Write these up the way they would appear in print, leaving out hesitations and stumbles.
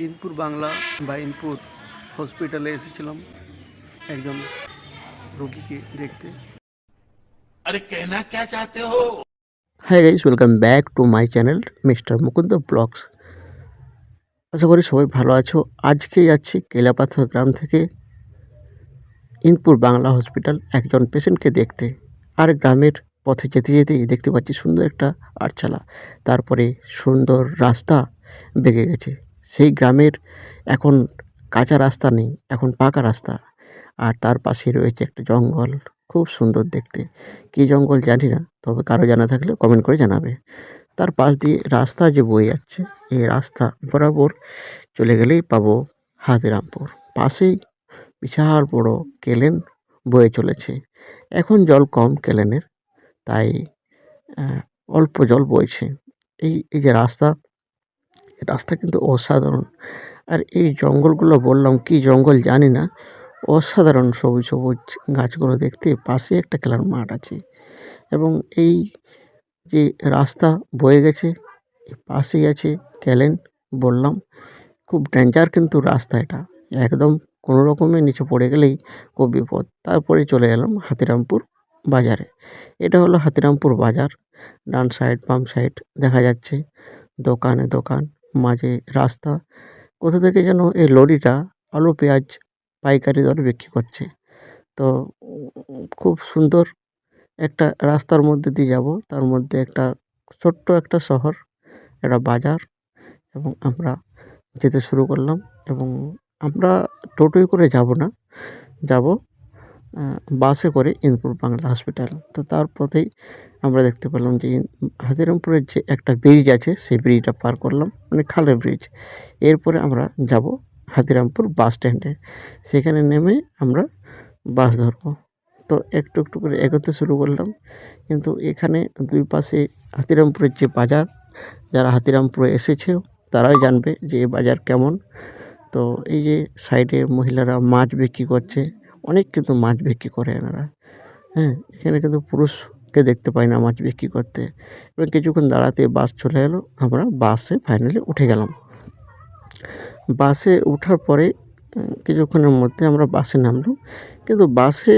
ইনপুর বাংলা বা ইনপুর হসপিটালে এসেছিলাম একজন রোগীকে দেখতে। अरे कहना क्या चाहते हो। Hi guys, welcome back to my channel mister Mukund vlogs. আশা করি সবাই ভালো আছো। আজকে যাচ্ছি কেলাপাথর গ্রাম থেকে ইনপুর বাংলা হসপিটাল একজন পেশেন্টকে দেখতে। আর গ্রামের পথে যেতে যেতেই দেখতে পাচ্ছি সুন্দর একটা আটচালা, তারপরে সুন্দর রাস্তা বেঁকে গেছে। সেই গ্রামের এখন কাঁচা রাস্তা নেই, এখন পাকা রাস্তা। আর তার পাশে রয়েছে একটা জঙ্গল, খুব সুন্দর দেখতে। কী জঙ্গল জানি না, তবে কারো জানা থাকলে কমেন্ট করে জানাবে। তার পাশ দিয়ে রাস্তা যে বয়ে যাচ্ছে, এই রাস্তা বরাবর চলে গেলেই পাবো হাতিরামপুর। পাশেই বিশাল বড় কেলেন বয়ে চলেছে। এখন জল কম কেলেনের, তাই অল্প জল বইছে। এই যে রাস্তা, রাস্তা কিন্তু অসাধারণ। আর এই জঙ্গলগুলো বললাম কি জঙ্গল জানি না, অসাধারণ সবুজ সবুজ গাছগুলো দেখতে। পাশে একটা খেলার মাঠ আছে এবং এই যে রাস্তা বয়ে গেছে পাশেই আছে ক্যালেন। বললাম খুব ডেঞ্জার কিন্তু রাস্তা এটা, একদম কোনো রকমে নিচে পড়ে গেলেই খুব বিপদ। তারপরে চলে এলাম হাতিরামপুর বাজারে। এটা হলো হাতিরামপুর বাজার। ডান সাইড বাম সাইড দেখা যাচ্ছে দোকানে দোকান, মাঝে রাস্তা। কোথা থেকে যেন এই লরিটা আলু পেঁয়াজ পাইকারি দরে বিক্রি করছে। তো খুব সুন্দর একটা রাস্তার মধ্যে দিয়ে যাব, তার মধ্যে একটা ছোট্ট একটা শহর, একটা বাজার। এবং আমরা যেতে শুরু করলাম এবং আমরা টোটোয় করে যাব না, যাব বাসে করে ইনপুর বাংলা হসপিটাল। তো তার পথেই আমরা দেখতে পেলাম যে হাতিরামপুরের যে একটা ব্রিজ আছে, সেই ব্রিজটা পার করলাম, মানে খালের ব্রিজ। এরপরে আমরা যাব হাতিরামপুর বাস স্ট্যান্ডে, সেখানে নেমে আমরা বাস ধরবো। তো একটু একটু করে এগোতে শুরু করলাম, কিন্তু এখানে দুই পাশে হাতিরামপুরের যে বাজার, যারা হাতিরামপুরে এসেছে তারাই জানবে যে এই বাজার কেমন। তো এই যে সাইডে মহিলারা মাছ বিক্রি করছে, অনেক কিন্তু মাছ বিক্রি করে এনারা। হ্যাঁ, এখানে কিন্তু পুরুষকে দেখতে পাই না মাছ বিক্রি করতে। এবং কিছুক্ষণ দাঁড়াতে বাস চলে এলো, আমরা বাসে ফাইনালি উঠে গেলাম। বাসে ওঠার পরে কিছুক্ষণের মধ্যে আমরা বাসে নামলাম, কিন্তু বাসে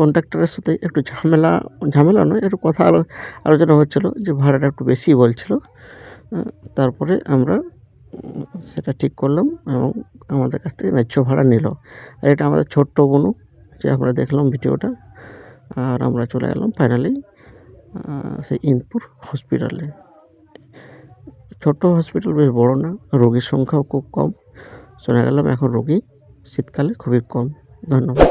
কন্ডাক্টরের সাথে একটু ঝামেলা নয়, একটু কথা আলোচনা হচ্ছিলো যে ভাড়াটা একটু বেশি বলছিল। তারপরে আমরা সেটা ঠিক করলাম এবং আমাদের কাছ থেকে ন্যায্য ভাড়া নিল। আর এটা আমাদের ছোট্ট বোনু, যে আমরা দেখলাম ভিডিওটা। আর আমরা চলে গেলাম ফাইনালি সেই ইনপুর হসপিটালে। ছোট্ট হসপিটাল, বেশ বড় না, রোগীর সংখ্যাও খুব কম। শোনা গেলাম এখন রোগী শীতকালে খুবই কম। ধন্যবাদ।